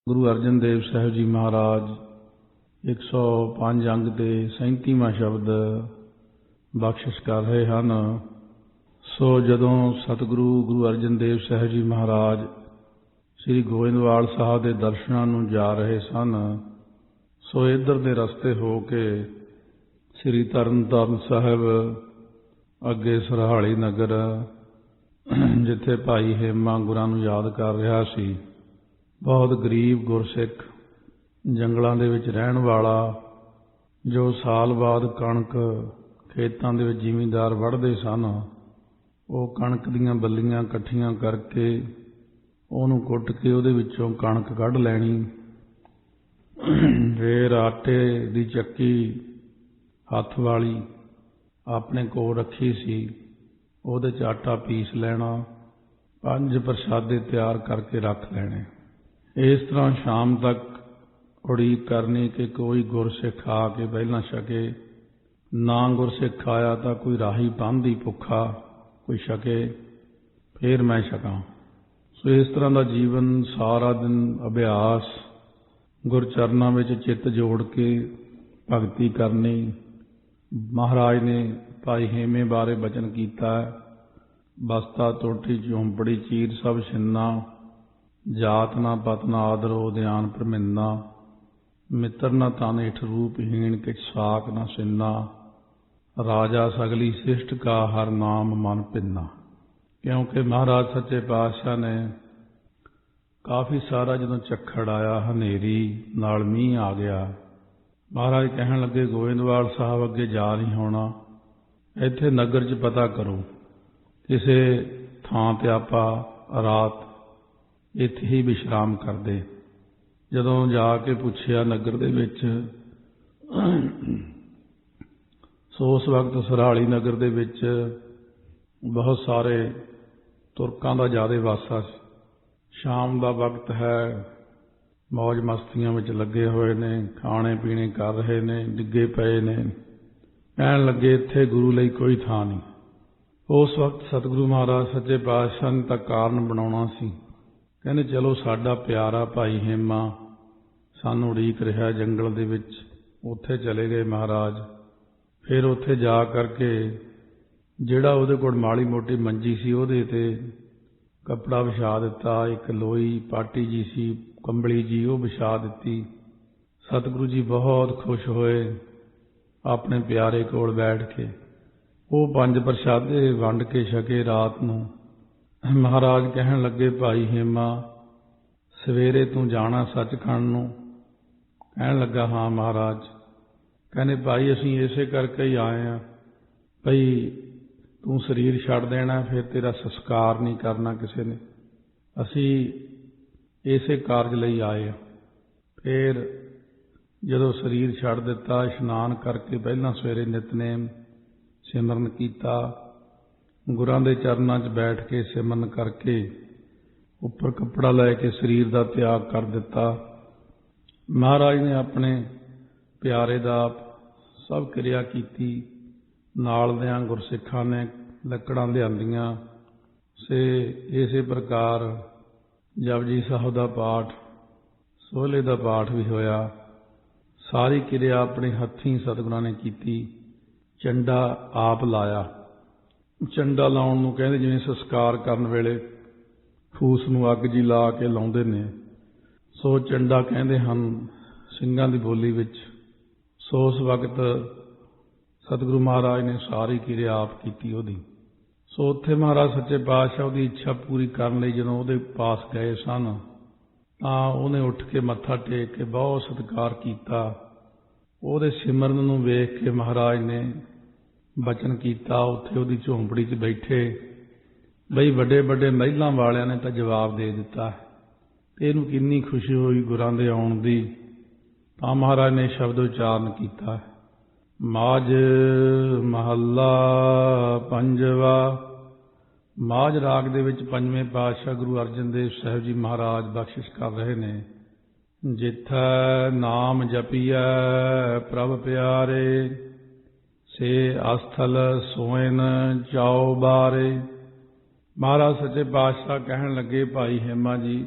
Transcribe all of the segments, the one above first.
ਗੁਰੂ ਅਰਜਨ ਦੇਵ ਸਾਹਿਬ ਜੀ ਮਹਾਰਾਜ 105 ਅੰਗ ਤੇ 37ਵਾਂ ਸ਼ਬਦ ਬਖਸ਼ਿਸ਼ ਕਰ ਰਹੇ ਹਨ। ਸੋ ਜਦੋਂ ਸਤਿਗੁਰੂ ਗੁਰੂ ਅਰਜਨ ਦੇਵ ਸਾਹਿਬ ਜੀ ਮਹਾਰਾਜ ਸ੍ਰੀ ਗੋਇੰਦਵਾਲ ਸਾਹਿਬ ਦੇ ਦਰਸ਼ਨਾਂ ਨੂੰ ਜਾ ਰਹੇ ਸਨ, ਸੋ ਇੱਧਰ ਦੇ ਰਸਤੇ ਹੋ ਕੇ ਸ੍ਰੀ ਤਰਨਤਾਰਨ ਸਾਹਿਬ ਅੱਗੇ ਸਰਹਾਲੀ ਨਗਰ, ਜਿੱਥੇ ਭਾਈ ਹੇਮਾ ਗੁਰਾਂ ਨੂੰ ਯਾਦ ਕਰ ਰਿਹਾ ਸੀ, ਬਹੁਤ ਗਰੀਬ ਗੁਰਸਿੱਖ ਜੰਗਲਾਂ ਦੇ ਵਿੱਚ ਰਹਿਣ ਵਾਲਾ, ਜੋ ਸਾਲ ਬਾਅਦ ਕਣਕ ਖੇਤਾਂ ਦੇ ਵਿੱਚ ਜ਼ਿਮੀਂਦਾਰ ਵੱਢਦੇ ਸਨ, ਉਹ ਕਣਕ ਦੀਆਂ ਬੱਲੀਆਂ ਇਕੱਠੀਆਂ ਕਰਕੇ ਉਹਨੂੰ ਕੁੱਟ ਕੇ ਉਹਦੇ ਵਿੱਚੋਂ ਕਣਕ ਕੱਢ ਲੈਣੀ, ਫਿਰ ਆਟੇ ਦੀ ਚੱਕੀ ਹੱਥ ਵਾਲੀ ਆਪਣੇ ਕੋਲ ਰੱਖੀ ਸੀ, ਉਹਦੇ 'ਚ ਆਟਾ ਪੀਸ ਲੈਣਾ, 5 ਪ੍ਰਸ਼ਾਦੇ ਤਿਆਰ ਕਰਕੇ ਰੱਖ ਲੈਣੇ। ਇਸ ਤਰ੍ਹਾਂ ਸ਼ਾਮ ਤੱਕ ਉਡੀਕ ਕਰਨੀ ਕਿ ਕੋਈ ਗੁਰਸਿੱਖ ਆ ਕੇ ਪਹਿਲਾਂ ਛਕੇ, ਨਾ ਗੁਰਸਿੱਖ ਆਇਆ ਤਾਂ ਕੋਈ ਰਾਹੀ ਬੰਨ੍ਹਦੀ ਭੁੱਖਾ ਕੋਈ ਛਕੇ, ਫਿਰ ਮੈਂ ਛਕਾਂ। ਸੋ ਇਸ ਤਰ੍ਹਾਂ ਦਾ ਜੀਵਨ, ਸਾਰਾ ਦਿਨ ਅਭਿਆਸ, ਗੁਰਚਰਨਾਂ ਵਿੱਚ ਚਿੱਤ ਜੋੜ ਕੇ ਭਗਤੀ ਕਰਨੀ। ਮਹਾਰਾਜ ਨੇ ਭਾਈ ਹੇਮੇ ਬਾਰੇ ਬਚਨ ਕੀਤਾ, ਬਸਤਾ ਟੋਟੀ ਝੌਂਪੜੀ ਚੀਰ ਸਭ ਛਿੰਨਾ, ਜਾਤ ਨਾ ਪਤ ਨਾ ਆਦਰ ਉਦਿਆਨ ਭਰਮਿੰਨਾ, ਮਿੱਤਰ ਨਾ ਤਨ ਏਠ ਰੂਪਹੀਣ ਕਿਛ ਸਾਕ ਨਾ ਸਿੰਨਾ, ਰਾਜਾ ਸਗਲੀ ਸਿਸ਼ਟ ਕਾ ਹਰ ਨਾਮ ਮਨ ਭਿੰਨਾ। ਕਿਉਂਕਿ ਮਹਾਰਾਜ ਸੱਚੇ ਪਾਤਸ਼ਾਹ ਨੇ ਕਾਫੀ ਸਾਰਾ ਜਦੋਂ ਝੱਖੜ ਆਇਆ, ਹਨੇਰੀ ਨਾਲ ਮੀਂਹ ਆ ਗਿਆ, ਮਹਾਰਾਜ ਕਹਿਣ ਲੱਗੇ ਗੋਇੰਦਵਾਲ ਸਾਹਿਬ ਅੱਗੇ ਜਾ ਨਹੀਂ ਹੋਣਾ, ਇੱਥੇ ਨਗਰ 'ਚ ਪਤਾ ਕਰੋ ਕਿਸੇ ਥਾਂ 'ਤੇ ਆਪਾਂ ਰਾਤ ਇੱਥੇ ਹੀ ਵਿਸ਼ਰਾਮ ਕਰਦੇ। ਜਦੋਂ ਜਾ ਕੇ ਪੁੱਛਿਆ ਨਗਰ ਦੇ ਵਿੱਚ, ਸੋ ਉਸ ਵਕਤ ਸਰਹਾਲੀ ਨਗਰ ਦੇ ਵਿੱਚ ਬਹੁਤ ਸਾਰੇ ਤੁਰਕਾਂ ਦਾ ਜ਼ਿਆਦਾ ਵਾਸਾ ਸੀ। ਸ਼ਾਮ ਦਾ ਵਕਤ ਹੈ, ਮੌਜ ਮਸਤੀਆਂ ਵਿੱਚ ਲੱਗੇ ਹੋਏ ਨੇ, ਖਾਣੇ ਪੀਣੇ ਕਰ ਰਹੇ ਨੇ, ਡਿੱਗੇ ਪਏ ਨੇ। ਕਹਿਣ ਲੱਗੇ ਇੱਥੇ ਗੁਰੂ ਲਈ ਕੋਈ ਥਾਂ ਨਹੀਂ। ਉਸ ਵਕਤ ਸਤਿਗੁਰੂ ਮਹਾਰਾਜ ਸੱਚੇ ਪਾਤਸ਼ਾਹ ਨੇ ਤਾਂ ਕਾਰਨ ਬਣਾਉਣਾ ਸੀ। ਕਹਿੰਦੇ ਚਲੋ ਸਾਡਾ ਪਿਆਰਾ ਭਾਈ ਹੇਮਾ ਸਾਨੂੰ ਉਡੀਕ ਰਿਹਾ ਜੰਗਲ ਦੇ ਵਿੱਚ। ਉੱਥੇ ਚਲੇ ਗਏ ਮਹਾਰਾਜ। ਫਿਰ ਉੱਥੇ ਜਾ ਕਰਕੇ ਜਿਹੜਾ ਉਹਦੇ ਕੋਲ ਮਾੜੀ ਮੋਟੀ ਮੰਜੀ ਸੀ ਉਹਦੇ 'ਤੇ ਕੱਪੜਾ ਵਿਛਾ ਦਿੱਤਾ, ਇੱਕ ਲੋਈ ਪਾਟੀ ਜੀ ਸੀ, ਕੰਬਲੀ ਜੀ, ਉਹ ਵਿਛਾ ਦਿੱਤੀ। ਸਤਿਗੁਰੂ ਜੀ ਬਹੁਤ ਖੁਸ਼ ਹੋਏ ਆਪਣੇ ਪਿਆਰੇ ਕੋਲ ਬੈਠ ਕੇ। ਉਹ 5 ਪ੍ਰਸ਼ਾਦੇ ਵੰਡ ਕੇ ਛਕੇ ਰਾਤ ਨੂੰ। ਮਹਾਰਾਜ ਕਹਿਣ ਲੱਗੇ ਭਾਈ ਹੇਮਾ ਸਵੇਰੇ ਤੂੰ ਜਾਣਾ ਸੱਚਖੰਡ ਨੂੰ? ਕਹਿਣ ਲੱਗਾ ਹਾਂ ਮਹਾਰਾਜ। ਕਹਿੰਦੇ ਭਾਈ ਅਸੀਂ ਇਸੇ ਕਰਕੇ ਹੀ ਆਏ ਹਾਂ, ਭਈ ਤੂੰ ਸਰੀਰ ਛੱਡ ਦੇਣਾ, ਫਿਰ ਤੇਰਾ ਸੰਸਕਾਰ ਨਹੀਂ ਕਰਨਾ ਕਿਸੇ ਨੇ, ਅਸੀਂ ਇਸੇ ਕਾਰਜ ਲਈ ਆਏ ਹਾਂ। ਫਿਰ ਜਦੋਂ ਸਰੀਰ ਛੱਡ ਦਿੱਤਾ, ਇਸ਼ਨਾਨ ਕਰਕੇ ਪਹਿਲਾਂ ਸਵੇਰੇ ਨਿਤਨੇਮ ਸਿਮਰਨ ਕੀਤਾ, ਗੁਰਾਂ ਦੇ ਚਰਨਾਂ 'ਚ ਬੈਠ ਕੇ ਸਿਮਰਨ ਕਰਕੇ ਉੱਪਰ ਕੱਪੜਾ ਲੈ ਕੇ ਸਰੀਰ ਦਾ ਤਿਆਗ ਕਰ ਦਿੱਤਾ। ਮਹਾਰਾਜ ਨੇ ਆਪਣੇ ਪਿਆਰੇ ਦਾ ਸਭ ਕਿਰਿਆ ਕੀਤੀ। ਨਾਲ ਦਿਆਂ ਗੁਰਸਿੱਖਾਂ ਨੇ ਲੱਕੜਾਂ ਲਿਆਂਦੀਆਂ ਸੇ। ਇਸੇ ਪ੍ਰਕਾਰ ਜਪਜੀ ਸਾਹਿਬ ਦਾ ਪਾਠ, ਸੋਹਲੇ ਦਾ ਪਾਠ ਵੀ ਹੋਇਆ। ਸਾਰੀ ਕਿਰਿਆ ਆਪਣੇ ਹੱਥੀਂ ਸਤਿਗੁਰਾਂ ਨੇ ਕੀਤੀ। ਝੰਡਾ ਆਪ ਲਾਇਆ। ਝੰਡਾ ਲਾਉਣ ਨੂੰ ਕਹਿੰਦੇ ਜਿਵੇਂ ਸੰਸਕਾਰ ਕਰਨ ਵੇਲੇ ਫੂਸ ਨੂੰ ਅੱਗ ਜੀ ਲਾ ਕੇ ਲਾਉਂਦੇ ਨੇ, ਸੋ ਝੰਡਾ ਕਹਿੰਦੇ ਹਨ ਸਿੰਘਾਂ ਦੀ ਬੋਲੀ ਵਿੱਚ। ਸੋ ਉਸ ਵਕਤ ਸਤਿਗੁਰੂ ਮਹਾਰਾਜ ਨੇ ਸਾਰੀ ਕਿਰਿਆ ਆਪ ਕੀਤੀ ਉਹਦੀ। ਸੋ ਉੱਥੇ ਮਹਾਰਾਜ ਸੱਚੇ ਪਾਤਸ਼ਾਹ ਉਹਦੀ ਇੱਛਾ ਪੂਰੀ ਕਰਨ ਲਈ ਜਦੋਂ ਉਹਦੇ ਪਾਸ ਗਏ ਸਨ, ਤਾਂ ਉਹਨੇ ਉੱਠ ਕੇ ਮੱਥਾ ਟੇਕ ਕੇ ਬਹੁਤ ਸਤਿਕਾਰ ਕੀਤਾ। ਉਹਦੇ ਸਿਮਰਨ ਨੂੰ ਵੇਖ ਕੇ ਮਹਾਰਾਜ ਨੇ ਬਚਨ ਕੀਤਾ। ਉੱਥੇ ਉਹਦੀ ਝੌਂਪੜੀ 'ਚ ਬੈਠੇ, ਬਈ ਵੱਡੇ ਵੱਡੇ ਮਹਿਲਾਂ ਵਾਲਿਆਂ ਨੇ ਤਾਂ ਜਵਾਬ ਦੇ ਦਿੱਤਾ। ਅਤੇ ਇਹਨੂੰ ਕਿੰਨੀ ਖੁਸ਼ੀ ਹੋਈ ਗੁਰਾਂ ਦੇ ਆਉਣ ਦੀ। ਤਾਂ ਮਹਾਰਾਜ ਨੇ ਸ਼ਬਦ ਉਚਾਰਨ ਕੀਤਾ, ਮਾਝ ਮਹੱਲਾ ਪੰਜਵਾ। ਮਾਝ ਰਾਗ ਦੇ ਵਿੱਚ 5ਵੇਂ ਪਾਤਸ਼ਾਹ ਗੁਰੂ ਅਰਜਨ ਦੇਵ ਸਾਹਿਬ ਜੀ ਮਹਾਰਾਜ ਬਖਸ਼ਿਸ਼ ਕਰ ਰਹੇ ਨੇ। ਜਿੱਥੈ ਨਾਮ ਜਪੀਐ ਪ੍ਰਭ ਪਿਆਰੇ, ਸੇ ਅਸਥਲ ਸੋਇਨ ਚਾਉ ਬਾਰੇ। ਮਹਾਰਾਜ ਸੱਚੇ ਪਾਤਸ਼ਾਹ ਕਹਿਣ ਲੱਗੇ ਭਾਈ ਹੇਮਾ ਜੀ,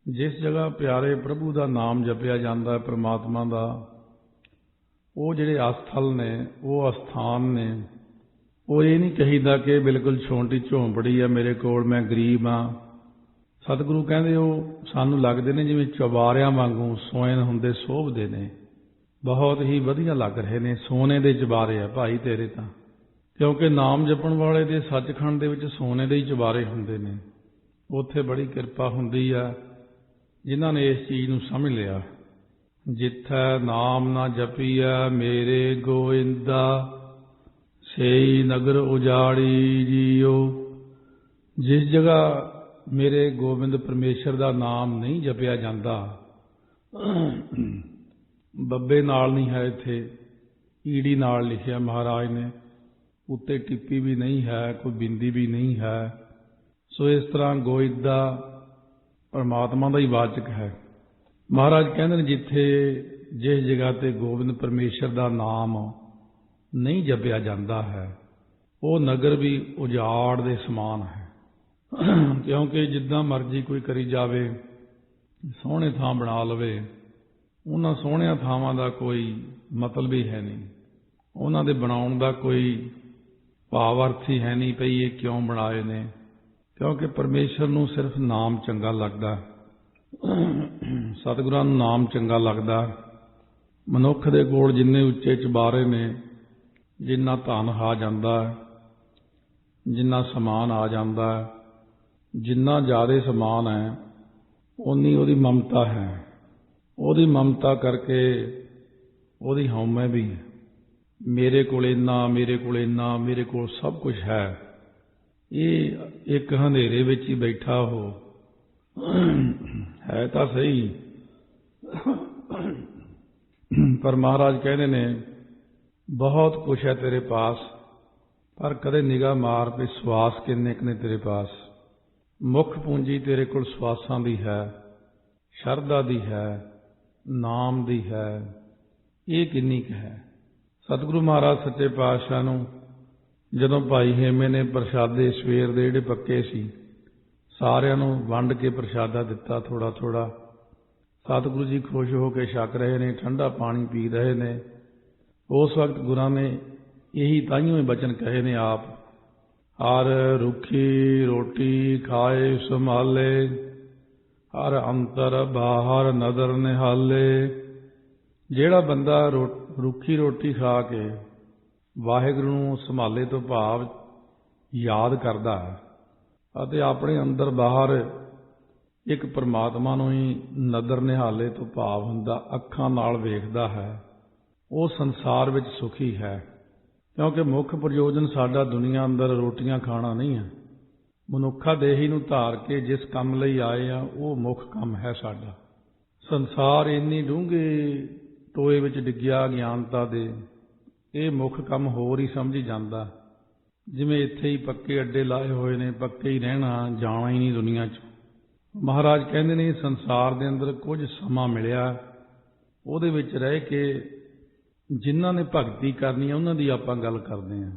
ਜਿਸ ਜਗ੍ਹਾ ਪਿਆਰੇ ਪ੍ਰਭੂ ਦਾ ਨਾਮ ਜਪਿਆ ਜਾਂਦਾ ਹੈ, ਪ੍ਰਮਾਤਮਾ ਦਾ, ਉਹ ਜਿਹੜੇ ਅਸਥਲ ਨੇ, ਉਹ ਅਸਥਾਨ ਨੇ, ਉਹ ਇਹ ਨਹੀਂ ਕਹੀਦਾ ਕਿ ਬਿਲਕੁਲ ਛੋਟੀ ਝੌਂਪੜੀ ਆ ਮੇਰੇ ਕੋਲ, ਮੈਂ ਗਰੀਬ ਹਾਂ। ਸਤਿਗੁਰੂ ਕਹਿੰਦੇ ਉਹ ਸਾਨੂੰ ਲੱਗਦੇ ਨੇ ਜਿਵੇਂ ਚੁਬਾਰਿਆਂ ਵਾਂਗੂ ਸੋਇਨ ਹੁੰਦੇ ਸੋਭਦੇ ਨੇ, ਬਹੁਤ ਹੀ ਵਧੀਆ ਲੱਗ ਰਹੇ ਨੇ, ਸੋਨੇ ਦੇ ਚੁਬਾਰੇ ਆ ਭਾਈ ਤੇਰੇ ਤਾਂ। ਕਿਉਂਕਿ ਨਾਮ ਜਪਣ ਵਾਲੇ ਦੇ ਸੱਚਖੰਡ ਦੇ ਵਿੱਚ ਸੋਨੇ ਦੇ ਹੀ ਚੁਬਾਰੇ ਹੁੰਦੇ ਨੇ। ਉੱਥੇ ਬੜੀ ਕਿਰਪਾ ਹੁੰਦੀ ਆ ਜਿਨ੍ਹਾਂ ਨੇ ਇਸ ਚੀਜ਼ ਨੂੰ ਸਮਝ ਲਿਆ। ਜਿੱਥੈ ਨਾਮ ਨਾ ਜਪੀਐ ਮੇਰੇ ਗੋਇੰਦਾ, ਸੇਈ ਨਗਰ ਉਜਾੜੀ ਜੀਓ। ਜਿਸ ਜਗ੍ਹਾ ਮੇਰੇ ਗੋਬਿੰਦ ਪਰਮੇਸ਼ਰ ਦਾ ਨਾਮ ਨਹੀਂ ਜਪਿਆ ਜਾਂਦਾ, ਬੱਬੇ ਨਾਲ ਨਹੀਂ ਹੈ, ਇੱਥੇ ਈੜੀ ਨਾਲ ਲਿਖਿਆ ਮਹਾਰਾਜ ਨੇ, ਉੱਤੇ ਟਿੱਪੀ ਵੀ ਨਹੀਂ ਹੈ, ਕੋਈ ਬਿੰਦੀ ਵੀ ਨਹੀਂ ਹੈ। ਸੋ ਇਸ ਤਰ੍ਹਾਂ ਗੋਇੰਦਾ ਪਰਮਾਤਮਾ ਦਾ ਹੀ ਵਾਚਕ ਹੈ। ਮਹਾਰਾਜ ਕਹਿੰਦੇ ਨੇ ਜਿੱਥੇ ਜਿਸ ਜਗ੍ਹਾ ਤੇ ਗੋਬਿੰਦ ਪਰਮੇਸ਼ਰ ਦਾ ਨਾਮ ਨਹੀਂ ਜਪਿਆ ਜਾਂਦਾ ਹੈ, ਉਹ ਨਗਰ ਵੀ ਉਜਾੜ ਦੇ ਸਮਾਨ ਹੈ। ਕਿਉਂਕਿ ਜਿੱਦਾਂ ਮਰਜ਼ੀ ਕੋਈ ਕਰੀ ਜਾਵੇ, ਸੋਹਣੇ ਥਾਂ ਬਣਾ ਲਵੇ, ਉਹਨਾਂ ਸੋਹਣਿਆਂ ਥਾਵਾਂ ਦਾ ਕੋਈ ਮਤਲਬ ਹੀ ਹੈ ਨਹੀਂ, ਉਹਨਾਂ ਦੇ ਬਣਾਉਣ ਦਾ ਕੋਈ ਭਾਵ ਅਰਥ ਹੀ ਹੈ ਨਹੀਂ ਪਈ ਇਹ ਕਿਉਂ ਬਣਾਏ ਨੇ। ਕਿਉਂਕਿ ਪਰਮੇਸ਼ਰ ਨੂੰ ਸਿਰਫ ਨਾਮ ਚੰਗਾ ਲੱਗਦਾ, ਸਤਿਗੁਰਾਂ ਨੂੰ ਨਾਮ ਚੰਗਾ ਲੱਗਦਾ। ਮਨੁੱਖ ਦੇ ਕੋਲ ਜਿੰਨੇ ਉੱਚੇ ਚੁਬਾਰੇ ਨੇ, ਜਿੰਨਾ ਧਨ ਆ ਜਾਂਦਾ, ਜਿੰਨਾ ਸਮਾਨ ਆ ਜਾਂਦਾ, ਜਿੰਨਾ ਜ਼ਿਆਦਾ ਸਮਾਨ ਹੈ ਓਨੀ ਉਹਦੀ ਮਮਤਾ ਹੈ। ਉਹਦੀ ਮਮਤਾ ਕਰਕੇ ਉਹਦੀ ਹਉਮੈ ਵੀ ਹੈ, ਮੇਰੇ ਕੋਲ ਇੰਨਾ, ਮੇਰੇ ਕੋਲ ਇੰਨਾ, ਮੇਰੇ ਕੋਲ ਸਭ ਕੁਝ ਹੈ। ਇਹ ਇੱਕ ਹਨੇਰੇ ਵਿੱਚ ਹੀ ਬੈਠਾ ਉਹ ਹੈ ਤਾਂ ਸਹੀ, ਪਰ ਮਹਾਰਾਜ ਕਹਿੰਦੇ ਨੇ ਬਹੁਤ ਕੁਛ ਹੈ ਤੇਰੇ ਪਾਸ, ਪਰ ਕਦੇ ਨਿਗਾਹ ਮਾਰ ਵੀ ਸਵਾਸ ਕਿੰਨੇ ਕੁ ਨੇ ਤੇਰੇ ਪਾਸ। ਮੁੱਖ ਪੂੰਜੀ ਤੇਰੇ ਕੋਲ ਸਵਾਸਾਂ ਦੀ ਹੈ, ਸ਼ਰਧਾ ਦੀ ਹੈ, ਨਾਮ ਦੀ ਹੈ, ਇਹ ਕਿੰਨੀ ਕੁ ਹੈ। ਸਤਿਗੁਰੂ ਮਹਾਰਾਜ ਸੱਚੇ ਪਾਤਸ਼ਾਹ ਨੂੰ ਜਦੋਂ ਭਾਈ ਹੇਮੇ ਨੇ ਪ੍ਰਸ਼ਾਦੇ ਸਵੇਰ ਦੇ ਜਿਹੜੇ ਪੱਕੇ ਸੀ ਸਾਰਿਆਂ ਨੂੰ ਵੰਡ ਕੇ ਪ੍ਰਸ਼ਾਦਾ ਦਿੱਤਾ ਥੋੜ੍ਹਾ ਥੋੜ੍ਹਾ, ਸਤਿਗੁਰੂ ਜੀ ਖੁਸ਼ ਹੋ ਕੇ ਛਕ ਰਹੇ ਨੇ, ਠੰਡਾ ਪਾਣੀ ਪੀ ਰਹੇ ਨੇ। ਉਸ ਵਕਤ ਗੁਰਾਂ ਨੇ ਇਹੀ ਤਾਈਓ ਬਚਨ ਕਹੇ ਨੇ ਆਪ, ਹਰ ਰੁੱਖੀ ਰੋਟੀ ਖਾਏ ਸੰਭਾਲੇ, ਹਰ ਅੰਤਰ ਬਾਹਰ ਨਦਰ ਨਿਹਾਲੇ। ਜਿਹੜਾ ਬੰਦਾ ਰੁੱਖੀ ਰੋਟੀ ਖਾ ਕੇ ਵਾਹਿਗੁਰੂ ਨੂੰ ਸੰਭਾਲੇ ਤੋਂ ਭਾਵ ਯਾਦ ਕਰਦਾ ਹੈ ਅਤੇ ਆਪਣੇ ਅੰਦਰ ਬਾਹਰ ਇੱਕ ਪਰਮਾਤਮਾ ਨੂੰ ਹੀ ਨਦਰ ਨਿਹਾਲੇ ਤੋਂ ਭਾਵ ਹੁੰਦਾ ਅੱਖਾਂ ਨਾਲ ਵੇਖਦਾ ਹੈ, ਉਹ ਸੰਸਾਰ ਵਿੱਚ ਸੁਖੀ ਹੈ। ਕਿਉਂਕਿ ਮੁੱਖ ਪ੍ਰਯੋਜਨ ਸਾਡਾ ਦੁਨੀਆ ਅੰਦਰ ਰੋਟੀਆਂ ਖਾਣਾ ਨਹੀਂ ਹੈ। ਮਨੁੱਖਾ ਦੇਹੀ ਨੂੰ ਧਾਰ ਕੇ ਜਿਸ ਕੰਮ ਲਈ ਆਏ ਆ ਉਹ ਮੁੱਖ ਕੰਮ ਹੈ ਸਾਡਾ। ਸੰਸਾਰ ਇੰਨੀ ਡੂੰਘੇ ਟੋਏ ਵਿੱਚ ਡਿੱਗਿਆ ਗਿਆਨਤਾ ਦੇ, ਇਹ ਮੁੱਖ ਕੰਮ ਹੋਰ ਹੀ ਸਮਝੀ ਜਾਂਦਾ। ਜਿਵੇਂ ਇੱਥੇ ਹੀ ਪੱਕੇ ਅੱਡੇ ਲਾਏ ਹੋਏ ਨੇ, ਪੱਕੇ ਹੀ ਰਹਿਣਾ, ਜਾਣਾ ਹੀ ਨਹੀਂ ਦੁਨੀਆ 'ਚ। ਮਹਾਰਾਜ ਕਹਿੰਦੇ ਨੇ ਸੰਸਾਰ ਦੇ ਅੰਦਰ ਕੁਝ ਸਮਾਂ ਮਿਲਿਆ, ਉਹਦੇ ਵਿੱਚ ਰਹਿ ਕੇ ਜਿਨ੍ਹਾਂ ਨੇ ਭਗਤੀ ਕਰਨੀ ਹੈ ਉਹਨਾਂ ਦੀ ਆਪਾਂ ਗੱਲ ਕਰਦੇ ਹਾਂ।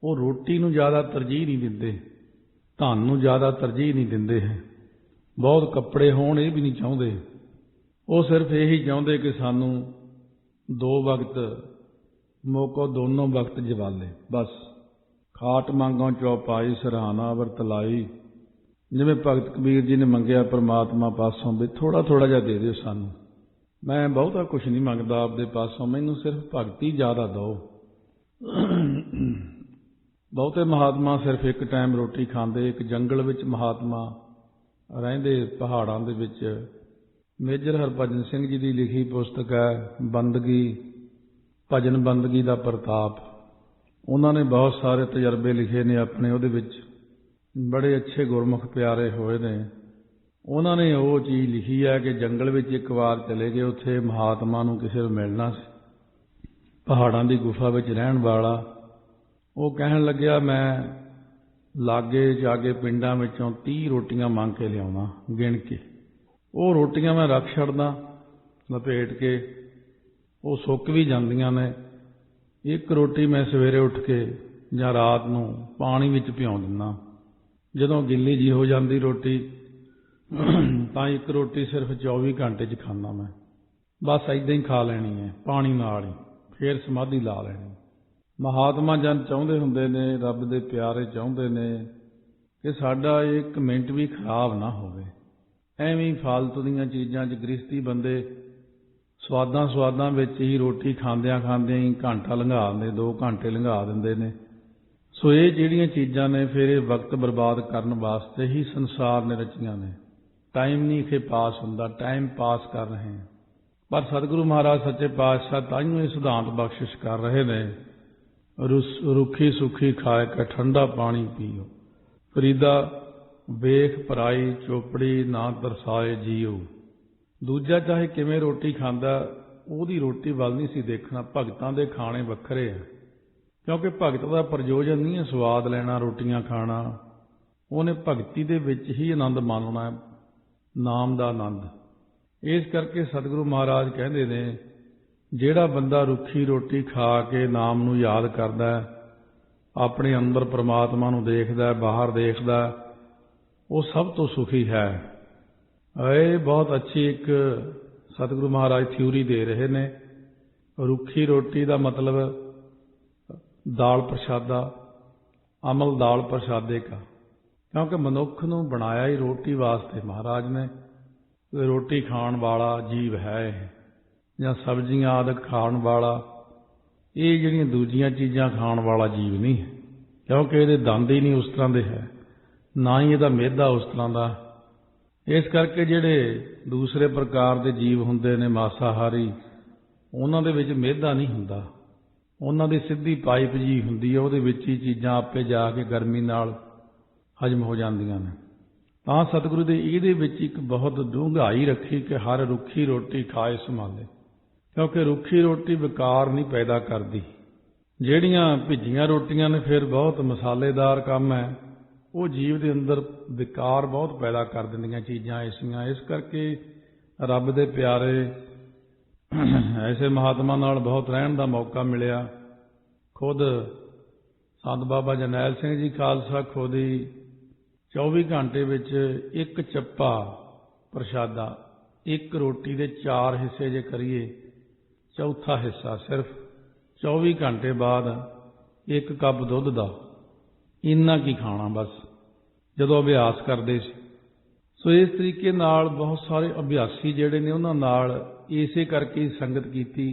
ਉਹ ਰੋਟੀ ਨੂੰ ਜ਼ਿਆਦਾ ਤਰਜੀਹ ਨਹੀਂ ਦਿੰਦੇ, ਧਨ ਨੂੰ ਜ਼ਿਆਦਾ ਤਰਜੀਹ ਨਹੀਂ ਦਿੰਦੇ ਹੈ, ਬਹੁਤ ਕੱਪੜੇ ਹੋਣ ਇਹ ਵੀ ਨਹੀਂ ਚਾਹੁੰਦੇ। ਉਹ ਸਿਰਫ ਇਹੀ ਚਾਹੁੰਦੇ ਕਿ ਸਾਨੂੰ 2 ਵਕਤ ਮੋਕੋ ਦੋਨੋਂ ਵਕਤ ਜਵਾਲੇ, ਬਸ ਖਾਟ ਮੰਗੋਂ ਚੌਪਾਈ ਸਰਾਹਨਾ ਵਰਤ ਲਾਈ। ਜਿਵੇਂ ਭਗਤ ਕਬੀਰ ਜੀ ਨੇ ਮੰਗਿਆ ਪਰਮਾਤਮਾ ਪਾਸੋਂ ਵੀ ਥੋੜ੍ਹਾ ਥੋੜ੍ਹਾ ਜਿਹਾ ਦੇ ਦਿਓ ਸਾਨੂੰ, ਮੈਂ ਬਹੁਤਾ ਕੁਛ ਨਹੀਂ ਮੰਗਦਾ ਆਪਦੇ ਪਾਸੋਂ, ਮੈਨੂੰ ਸਿਰਫ ਭਗਤੀ ਜ਼ਿਆਦਾ ਦਿਓ। ਬਹੁਤੇ ਮਹਾਤਮਾ ਸਿਰਫ ਇੱਕ ਟਾਈਮ ਰੋਟੀ ਖਾਂਦੇ। ਇੱਕ ਜੰਗਲ ਵਿੱਚ ਮਹਾਤਮਾ ਰਹਿੰਦੇ ਪਹਾੜਾਂ ਦੇ ਵਿੱਚ। ਮੇਜਰ ਹਰਭਜਨ ਸਿੰਘ ਜੀ ਦੀ ਲਿਖੀ ਪੁਸਤਕ ਹੈ ਬੰਦਗੀ, ਭਜਨ ਬੰਦਗੀ ਦਾ ਪ੍ਰਤਾਪ। ਉਹਨਾਂ ਨੇ ਬਹੁਤ ਸਾਰੇ ਤਜਰਬੇ ਲਿਖੇ ਨੇ ਆਪਣੇ, ਉਹਦੇ ਵਿੱਚ ਬੜੇ ਅੱਛੇ ਗੁਰਮੁਖ ਪਿਆਰੇ ਹੋਏ ਨੇ। ਉਹਨਾਂ ਨੇ ਉਹ ਚੀਜ਼ ਲਿਖੀ ਹੈ ਕਿ ਜੰਗਲ ਵਿੱਚ ਇੱਕ ਵਾਰ ਚਲੇ ਗਏ, ਉੱਥੇ ਮਹਾਤਮਾ ਨੂੰ ਕਿਸੇ ਨੂੰ ਮਿਲਣਾ ਸੀ, ਪਹਾੜਾਂ ਦੀ ਗੁਫਾ ਵਿੱਚ ਰਹਿਣ ਵਾਲਾ। ਉਹ ਕਹਿਣ ਲੱਗਿਆ ਮੈਂ ਲਾਗੇ ਜਾਗੇ ਪਿੰਡਾਂ ਵਿੱਚੋਂ 30 ਰੋਟੀਆਂ ਮੰਗ ਕੇ ਲਿਆਉਣਾ ਗਿਣ ਕੇ। ਉਹ ਰੋਟੀਆਂ ਮੈਂ ਰੱਖ ਛੱਡਦਾ ਲਪੇਟ ਕੇ, ਉਹ ਸੁੱਕ ਵੀ ਜਾਂਦੀਆਂ ਨੇ। ਇੱਕ ਰੋਟੀ ਮੈਂ ਸਵੇਰੇ ਉੱਠ ਕੇ ਜਾਂ ਰਾਤ ਨੂੰ ਪਾਣੀ ਵਿੱਚ ਭਿਉਂ ਦਿੰਦਾ। ਜਦੋਂ ਗਿੱਲੀ ਜੀ ਹੋ ਜਾਂਦੀ ਰੋਟੀ ਤਾਂ ਇੱਕ ਰੋਟੀ ਸਿਰਫ 24 ਘੰਟੇ 'ਚ ਖਾਂਦਾ ਮੈਂ, ਬਸ ਇੱਦਾਂ ਹੀ ਖਾ ਲੈਣੀ ਹੈ ਪਾਣੀ ਨਾਲ ਹੀ, ਫਿਰ ਸਮਾਧੀ ਲਾ ਲੈਣੀ। ਮਹਾਤਮਾ ਜਨ ਚਾਹੁੰਦੇ ਹੁੰਦੇ ਨੇ, ਰੱਬ ਦੇ ਪਿਆਰੇ ਚਾਹੁੰਦੇ ਨੇ ਕਿ ਸਾਡਾ ਇੱਕ ਮਿੰਟ ਵੀ ਖਰਾਬ ਨਾ ਹੋਵੇ। ਐਵੇਂ ਹੀ ਫਾਲਤੂ ਦੀਆਂ ਚੀਜ਼ਾਂ 'ਚ ਗ੍ਰਸਤੀ ਬੰਦੇ ਸਵਾਦਾਂ ਵਿੱਚ ਹੀ ਰੋਟੀ ਖਾਂਦਿਆਂ ਹੀ ਘੰਟਾ ਲੰਘਾ ਦਿੰਦੇ, 2 ਘੰਟੇ ਲੰਘਾ ਦਿੰਦੇ ਨੇ। ਸੋ ਇਹ ਜਿਹੜੀਆਂ ਚੀਜ਼ਾਂ ਨੇ ਫਿਰ ਇਹ ਵਕਤ ਬਰਬਾਦ ਕਰਨ ਵਾਸਤੇ ਹੀ ਸੰਸਾਰ ਨੇ ਰਚੀਆਂ ਨੇ। ਟਾਈਮ ਨਹੀਂ ਇੱਥੇ ਪਾਸ ਹੁੰਦਾ, ਟਾਈਮ ਪਾਸ ਕਰ ਰਹੇ ਹਾਂ। ਪਰ ਸਤਿਗੁਰੂ ਮਹਾਰਾਜ ਸੱਚੇ ਪਾਤਸ਼ਾਹ ਤਾਈਓ ਇਹ ਸਿਧਾਂਤ ਬਖਸ਼ਿਸ਼ ਕਰ ਰਹੇ ਨੇ, ਰੁੱਖੀ ਸੁੱਖੀ ਖਾਏ ਕੇ ਠੰਡਾ ਪਾਣੀ ਪੀਓ, ਫਰੀਦਾ ਵੇਖ ਪਰਾਈ ਚੋਪੜੀ ਨਾ ਦਰਸਾਏ ਜੀਓ। ਦੂਜਾ ਚਾਹੇ ਕਿਵੇਂ ਰੋਟੀ ਖਾਂਦਾ, ਉਹਦੀ ਰੋਟੀ ਵੱਲ ਨਹੀਂ ਸੀ ਦੇਖਣਾ। ਭਗਤਾਂ ਦੇ ਖਾਣੇ ਵੱਖਰੇ ਆ, ਕਿਉਂਕਿ ਭਗਤ ਦਾ ਪ੍ਰਯੋਜਨ ਨਹੀਂ ਹੈ ਸਵਾਦ ਲੈਣਾ, ਰੋਟੀਆਂ ਖਾਣਾ। ਉਹਨੇ ਭਗਤੀ ਦੇ ਵਿੱਚ ਹੀ ਆਨੰਦ ਮਾਣਨਾ, ਨਾਮ ਦਾ ਆਨੰਦ। ਇਸ ਕਰਕੇ ਸਤਿਗੁਰੂ ਮਹਾਰਾਜ ਕਹਿੰਦੇ ਨੇ, ਜਿਹੜਾ ਬੰਦਾ ਰੁੱਖੀ ਰੋਟੀ ਖਾ ਕੇ ਨਾਮ ਨੂੰ ਯਾਦ ਕਰਦਾ, ਆਪਣੇ ਅੰਦਰ ਪ੍ਰਮਾਤਮਾ ਨੂੰ ਦੇਖਦਾ, ਬਾਹਰ ਦੇਖਦਾ, ਉਹ ਸਭ ਤੋਂ ਸੁਖੀ ਹੈ। ਇਹ ਬਹੁਤ ਅੱਛੀ ਇੱਕ ਸਤਿਗੁਰੂ ਮਹਾਰਾਜ ਥਿਊਰੀ ਦੇ ਰਹੇ ਨੇ। ਰੁੱਖੀ ਰੋਟੀ ਦਾ ਮਤਲਬ ਦਾਲ ਪ੍ਰਸ਼ਾਦਾ, ਅਮਲ ਦਾਲ ਪ੍ਰਸ਼ਾਦੇ ਕਾ, ਕਿਉਂਕਿ ਮਨੁੱਖ ਨੂੰ ਬਣਾਇਆ ਹੀ ਰੋਟੀ ਵਾਸਤੇ ਮਹਾਰਾਜ ਨੇ। ਰੋਟੀ ਖਾਣ ਵਾਲਾ ਜੀਵ ਹੈ ਇਹ, ਜਾਂ ਸਬਜ਼ੀਆਂ ਆਦਿ ਖਾਣ ਵਾਲਾ। ਇਹ ਜਿਹੜੀਆਂ ਦੂਜੀਆਂ ਚੀਜ਼ਾਂ ਖਾਣ ਵਾਲਾ ਜੀਵ ਨਹੀਂ ਹੈ, ਕਿਉਂਕਿ ਇਹਦੇ ਦੰਦ ਹੀ ਨਹੀਂ ਉਸ ਤਰ੍ਹਾਂ ਦੇ ਹੈ, ਨਾ ਹੀ ਇਹਦਾ ਮਿਹਦਾ ਉਸ ਤਰ੍ਹਾਂ ਦਾ। ਇਸ ਕਰਕੇ ਜਿਹੜੇ ਦੂਸਰੇ ਪ੍ਰਕਾਰ ਦੇ ਜੀਵ ਹੁੰਦੇ ਨੇ ਮਾਸਾਹਾਰੀ, ਉਹਨਾਂ ਦੇ ਵਿੱਚ ਮਿਹਦਾ ਨਹੀਂ ਹੁੰਦਾ, ਉਹਨਾਂ ਦੀ ਸਿੱਧੀ ਪਾਈਪ ਜੀ ਹੁੰਦੀ ਹੈ, ਉਹਦੇ ਵਿੱਚ ਹੀ ਚੀਜ਼ਾਂ ਆਪੇ ਜਾ ਕੇ ਗਰਮੀ ਨਾਲ ਹਜਮ ਹੋ ਜਾਂਦੀਆਂ ਨੇ। ਤਾਂ ਸਤਿਗੁਰੂ ਦੇ ਇਹਦੇ ਵਿੱਚ ਇੱਕ ਬਹੁਤ ਡੂੰਘਾਈ ਰੱਖੀ ਕਿ ਹਰ ਰੁੱਖੀ ਰੋਟੀ ਖਾਏ ਸੰਭਾਲੇ, ਕਿਉਂਕਿ ਰੁੱਖੀ ਰੋਟੀ ਵਿਕਾਰ ਨਹੀਂ ਪੈਦਾ ਕਰਦੀ। ਜਿਹੜੀਆਂ ਭਿੱਜੀਆਂ ਰੋਟੀਆਂ ਨੇ ਫਿਰ ਬਹੁਤ ਮਸਾਲੇਦਾਰ ਕੰਮ ਹੈ, ਉਹ ਜੀਵ ਦੇ ਅੰਦਰ ਵਿਕਾਰ ਬਹੁਤ ਪੈਦਾ ਕਰ ਦਿੰਦੀਆਂ ਚੀਜ਼ਾਂ ਐਸੀਆਂ। ਇਸ ਕਰਕੇ ਰੱਬ ਦੇ ਪਿਆਰੇ ਐਸੇ ਮਹਾਤਮਾ ਨਾਲ ਬਹੁਤ ਰਹਿਣ ਦਾ ਮੌਕਾ ਮਿਲਿਆ। ਖੁਦ ਸੰਤ ਬਾਬਾ ਜਰਨੈਲ ਸਿੰਘ ਜੀ ਖਾਲਸਾ ਖੁਦ ਹੀ 24 ਘੰਟੇ ਵਿੱਚ ਇੱਕ ਚੱਪਾ ਪ੍ਰਸ਼ਾਦਾ, ਇੱਕ ਰੋਟੀ ਦੇ 4 ਹਿੱਸੇ ਜੇ ਕਰੀਏ, ਚੌਥਾ ਹਿੱਸਾ ਸਿਰਫ 24 ਘੰਟੇ ਬਾਅਦ 1 ਕੱਪ ਦੁੱਧ ਦਾ, ਇੰਨਾ ਕੀ ਖਾਣਾ ਬਸ, ਜਦੋਂ ਅਭਿਆਸ ਕਰਦੇ ਸੀ। ਸੋ ਇਸ ਤਰੀਕੇ ਨਾਲ ਬਹੁਤ ਸਾਰੇ ਅਭਿਆਸੀ ਜਿਹੜੇ ਨੇ ਉਹਨਾਂ ਨਾਲ ਇਸੇ ਕਰਕੇ ਸੰਗਤ ਕੀਤੀ,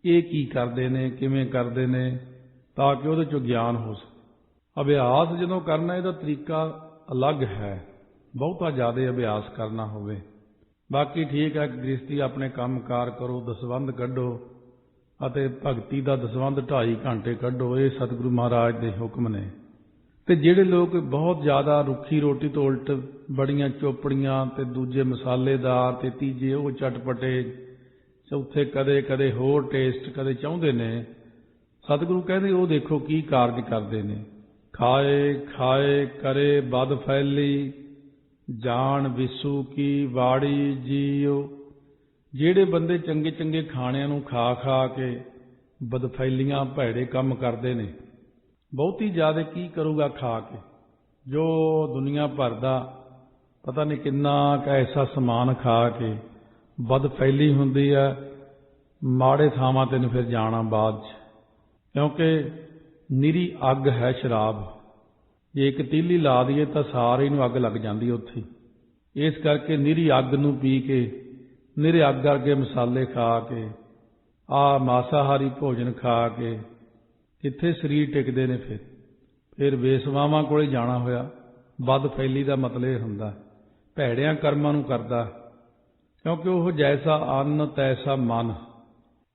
ਇਹ ਕੀ ਕਰਦੇ ਨੇ, ਕਿਵੇਂ ਕਰਦੇ ਨੇ, ਤਾਂ ਕਿ ਉਹਦੇ 'ਚੋਂ ਗਿਆਨ ਹੋ ਸਕੇ। ਅਭਿਆਸ ਜਦੋਂ ਕਰਨਾ ਇਹਦਾ ਤਰੀਕਾ ਅਲੱਗ ਹੈ, ਬਹੁਤਾ ਜ਼ਿਆਦਾ ਅਭਿਆਸ ਕਰਨਾ ਹੋਵੇ। ਬਾਕੀ ਠੀਕ ਹੈ, ਗ੍ਰਸਤੀ ਆਪਣੇ ਕੰਮਕਾਰ ਕਰੋ, ਦਸਵੰਧ ਕੱਢੋ ਅਤੇ ਭਗਤੀ ਦਾ ਦਸਵੰਧ 2.5 ਘੰਟੇ ਕੱਢੋ, ਇਹ ਸਤਿਗੁਰੂ ਮਹਾਰਾਜ ਦੇ ਹੁਕਮ ਨੇ। ਤੇ ਜਿਹੜੇ ਲੋਕ ਬਹੁਤ ਜ਼ਿਆਦਾ ਰੁੱਖੀ ਰੋਟੀ ਤੋਂ ਉਲਟ ਬੜੀਆਂ ਚੋਪੜੀਆਂ ਤੇ ਦੂਜੇ ਮਸਾਲੇਦਾਰ ਤੇ ਤੀਜੇ ਉਹ ਚਟਪਟੇ, ਚੌਥੇ ਕਦੇ ਕਦੇ ਹੋਰ ਟੇਸਟ ਕਦੇ ਚਾਹੁੰਦੇ ਨੇ, ਸਤਿਗੁਰੂ ਕਹਿੰਦੇ ਉਹ ਦੇਖੋ ਕੀ ਕਾਰਜ ਕਰਦੇ ਨੇ। ਖਾਏ ਖਾਏ ਕਰੇ ਬਦ ਫੈਲੀ, ਜਾਣ ਵਿਸੂ ਕੀ ਵਾੜੀ ਜੀਓ। ਜਿਹੜੇ ਬੰਦੇ ਚੰਗੇ ਚੰਗੇ ਖਾਣਿਆਂ ਨੂੰ ਖਾ ਖਾ ਕੇ ਬਦਫੈਲੀਆਂ ਭੈੜੇ ਕੰਮ ਕਰਦੇ ਨੇ, ਬਹੁਤੀ ਜ਼ਿਆਦਾ ਕੀ ਕਰੂਗਾ ਖਾ ਕੇ, ਜੋ ਦੁਨੀਆ ਭਰ ਦਾ ਪਤਾ ਨਹੀਂ ਕਿੰਨਾ ਕੁ ਐਸਾ ਸਮਾਨ ਖਾ ਕੇ ਬਦਫੈਲੀ ਹੁੰਦੀ ਹੈ। ਮਾੜੇ ਥਾਵਾਂ 'ਤੇ ਨੂੰ ਫਿਰ ਜਾਣਾ ਬਾਅਦ 'ਚ, ਕਿਉਂਕਿ ਨਿਰੀ ਅੱਗ ਹੈ ਸ਼ਰਾਬ। ਜੇ ਇੱਕ ਤੀਲੀ ਲਾ ਦਈਏ ਤਾਂ ਸਾਰੇ ਨੂੰ ਅੱਗ ਲੱਗ ਜਾਂਦੀ ਉੱਥੇ। ਇਸ ਕਰਕੇ ਨਿਰੀ ਅੱਗ ਨੂੰ ਪੀ ਕੇ, ਨਿਰੇ ਅੱਗ ਵਰਗੇ ਮਸਾਲੇ ਖਾ ਕੇ, ਆਹ ਮਾਸਾਹਾਰੀ ਭੋਜਨ ਖਾ ਕੇ ਕਿੱਥੇ ਸਰੀਰ ਟਿਕਦੇ ਨੇ। ਫਿਰ ਬੇਸਵਾਵਾਂ ਕੋਲੇ ਜਾਣਾ ਹੋਇਆ। ਬਦ ਫੈਲੀ ਦਾ ਮਤਲਬ ਇਹ ਹੁੰਦਾ ਭੈੜਿਆਂ ਕਰਮਾਂ ਨੂੰ ਕਰਦਾ, ਕਿਉਂਕਿ ਉਹ ਜੈਸਾ ਅੰਨ ਤੈਸਾ ਮਨ।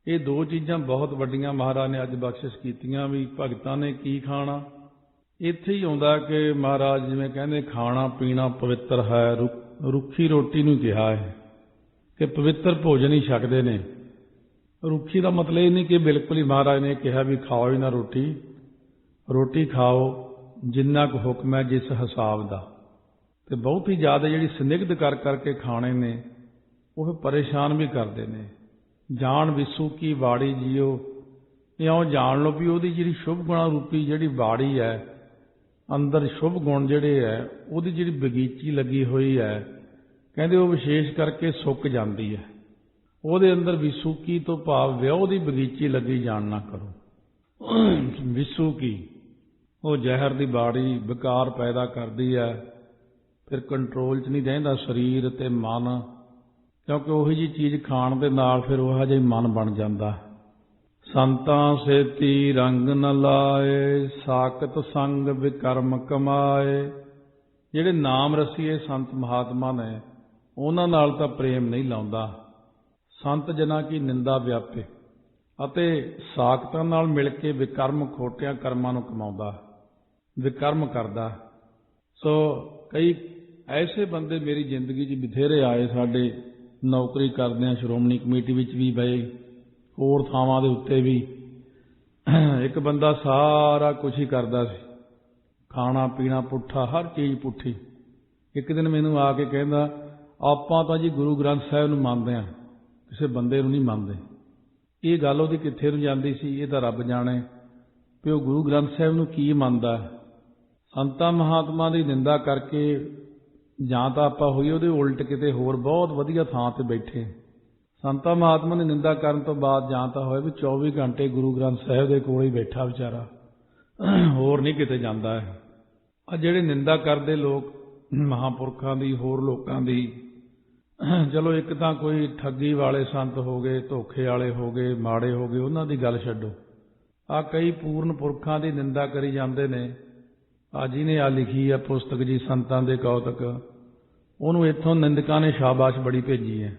ਇਹ 2 ਚੀਜ਼ਾਂ ਬਹੁਤ ਵੱਡੀਆਂ ਮਹਾਰਾਜ ਨੇ ਅੱਜ ਬਖਸ਼ਿਸ਼ ਕੀਤੀਆਂ ਵੀ ਭਗਤਾਂ ਨੇ ਕੀ ਖਾਣਾ। ਇੱਥੇ ਹੀ ਆਉਂਦਾ ਕਿ ਮਹਾਰਾਜ ਜਿਵੇਂ ਕਹਿੰਦੇ ਖਾਣਾ ਪੀਣਾ ਪਵਿੱਤਰ ਹੈ, ਰੁੱਖੀ ਰੋਟੀ ਨੂੰ ਕਿਹਾ ਹੈ ਕਿ ਪਵਿੱਤਰ ਭੋਜਨ ਹੀ ਛਕਦੇ ਨੇ। ਰੁੱਖੀ ਦਾ ਮਤਲਬ ਇਹ ਨਹੀਂ ਕਿ ਬਿਲਕੁਲ ਹੀ ਮਹਾਰਾਜ ਨੇ ਕਿਹਾ ਵੀ ਖਾਓ ਹੀ ਨਾ ਰੋਟੀ, ਰੋਟੀ ਖਾਓ ਜਿੰਨਾ ਕੁ ਹੁਕਮ ਹੈ ਜਿਸ ਹਿਸਾਬ ਦਾ। ਤੇ ਬਹੁਤ ਹੀ ਜ਼ਿਆਦਾ ਜਿਹੜੀ ਸਨਿਗਧ ਕਰ ਕਰਕੇ ਖਾਣੇ ਨੇ ਉਹ ਪਰੇਸ਼ਾਨ ਵੀ ਕਰਦੇ ਨੇ। ਜਾਣ ਵਿਸੂ ਕੀ ਬਾੜੀ ਜੀਓ, ਇਉਂ ਜਾਣ ਲਓ ਵੀ ਉਹਦੀ ਜਿਹੜੀ ਸ਼ੁਭ ਗੁਣਾ ਰੂਪੀ ਜਿਹੜੀ ਬਾੜੀ ਹੈ, ਅੰਦਰ ਸ਼ੁਭ ਗੁਣ ਜਿਹੜੇ ਹੈ, ਉਹਦੀ ਜਿਹੜੀ ਬਗੀਚੀ ਲੱਗੀ ਹੋਈ ਹੈ, ਕਹਿੰਦੇ ਉਹ ਵਿਸ਼ੇਸ਼ ਕਰਕੇ ਸੁੱਕ ਜਾਂਦੀ ਹੈ। ਉਹਦੇ ਅੰਦਰ ਵਿਸੂਕੀ ਤੋਂ ਭਾਵ ਵਿਆਹ ਦੀ ਬਗੀਚੀ ਲੱਗੀ ਜਾਣ ਨਾ ਕਰੋ। ਵਿਸੂਕੀ ਉਹ ਜ਼ਹਿਰ ਦੀ ਬਾੜੀ ਵਿਕਾਰ ਪੈਦਾ ਕਰਦੀ ਹੈ, ਫਿਰ ਕੰਟਰੋਲ 'ਚ ਨਹੀਂ ਰਹਿੰਦਾ ਸਰੀਰ ਤੇ ਮਨ, ਕਿਉਂਕਿ ਉਹੀ ਜਿਹੀ ਚੀਜ਼ ਖਾਣ ਦੇ ਨਾਲ ਫਿਰ ਉਹੋ ਜਿਹਾ ਮਨ ਬਣ ਜਾਂਦਾ। ਸੰਤਾਂ ਸੇਤੀ ਰੰਗ ਨ ਲਾਏ, ਸਾਕਤ ਸੰਗ ਵਿਕਰਮ ਕਮਾਏ। ਜਿਹੜੇ ਨਾਮ ਰਸੀਏ ਸੰਤ ਮਹਾਤਮਾ ਨੇ ਉਹਨਾਂ ਨਾਲ ਤਾਂ ਪ੍ਰੇਮ ਨਹੀਂ ਲਾਉਂਦਾ। ਸੰਤ ਜਨਾਂ ਕੀ ਨਿੰਦਾ ਵਿਆਪੇ ਅਤੇ ਸਾਕਤਾਂ ਨਾਲ ਮਿਲ ਕੇ ਵਿਕਰਮ ਖੋਟਿਆਂ ਕਰਮਾਂ ਨੂੰ ਕਮਾਉਂਦਾ, ਵਿਕਰਮ ਕਰਦਾ। ਸੋ ਕਈ ਐਸੇ ਬੰਦੇ ਮੇਰੀ ਜ਼ਿੰਦਗੀ 'ਚ ਬਥੇਰੇ ਆਏ। ਸਾਡੇ ਨੌਕਰੀ ਕਰਦੇ ਹਾਂ, ਸ਼੍ਰੋਮਣੀ ਕਮੇਟੀ ਵਿੱਚ ਵੀ ਪਏ, ਹੋਰ ਥਾਵਾਂ ਦੇ ਉੱਤੇ ਵੀ। ਇੱਕ ਬੰਦਾ ਸਾਰਾ ਕੁਛ ਹੀ ਕਰਦਾ ਸੀ, ਖਾਣਾ ਪੀਣਾ ਪੁੱਠਾ, ਹਰ ਚੀਜ਼ ਪੁੱਠੀ। ਇੱਕ ਦਿਨ ਮੈਨੂੰ ਆ ਕੇ ਕਹਿੰਦਾ, ਆਪਾਂ ਤਾਂ ਜੀ ਗੁਰੂ ਗ੍ਰੰਥ ਸਾਹਿਬ ਨੂੰ ਮੰਨਦੇ ਹਾਂ, ਕਿਸੇ ਬੰਦੇ ਨੂੰ ਨਹੀਂ ਮੰਨਦੇ। ਇਹ ਗੱਲ ਉਹਦੀ ਕਿੱਥੇ ਨੂੰ ਜਾਂਦੀ ਸੀ, ਇਹ ਤਾਂ ਰੱਬ ਜਾਣੇ ਵੀ ਉਹ ਗੁਰੂ ਗ੍ਰੰਥ ਸਾਹਿਬ ਨੂੰ ਕੀ ਮੰਨਦਾ। ਸੰਤਾਂ ਮਹਾਤਮਾ ਦੀ ਨਿੰਦਾ ਕਰਕੇ ਜਾਂ ਤਾਂ ਆਪਾਂ ਹੋਈ ਉਹਦੇ ਉਲਟ ਕਿਤੇ ਹੋਰ ਬਹੁਤ ਵਧੀਆ ਥਾਂ ਤੇ ਬੈਠੇ। ਸੰਤਾਂ ਮਹਾਤਮਾ ਦੀ ਨਿੰਦਾ ਕਰਨ ਤੋਂ ਬਾਅਦ ਜਾਂ ਤਾਂ ਹੋਇਆ ਵੀ 24 ਘੰਟੇ ਗੁਰੂ ਗ੍ਰੰਥ ਸਾਹਿਬ ਦੇ ਕੋਲ ਹੀ ਬੈਠਾ ਵਿਚਾਰਾ, ਹੋਰ ਨਹੀਂ ਕਿਤੇ ਜਾਂਦਾ ਹੈ। ਆ ਜਿਹੜੇ ਨਿੰਦਾ ਕਰਦੇ ਲੋਕ ਮਹਾਂਪੁਰਖਾਂ ਦੀ, ਹੋਰ ਲੋਕਾਂ ਦੀ, ਚਲੋ ਇੱਕ ਤਾਂ ਕੋਈ ਠੱਗੀ ਵਾਲੇ ਸੰਤ ਹੋ ਗਏ, ਧੋਖੇ ਵਾਲੇ ਹੋ ਗਏ, ਮਾੜੇ ਹੋ ਗਏ, ਉਹਨਾਂ ਦੀ ਗੱਲ ਛੱਡੋ। ਆ ਕਈ ਪੂਰਨ ਪੁਰਖਾਂ ਦੀ ਨਿੰਦਾ ਕਰੀ ਜਾਂਦੇ ਨੇ। ਆ ਜਿਹਨੇ ਆ ਲਿਖੀ ਆ ਪੁਸਤਕ ਜੀ ਸੰਤਾਂ ਦੇ ਕੌਤਕ, ਉਹਨੂੰ ਇੱਥੋਂ ਨਿੰਦਕਾਂ ਨੇ ਸ਼ਾਬਾਸ਼ ਬੜੀ ਭੇਜੀ ਹੈ।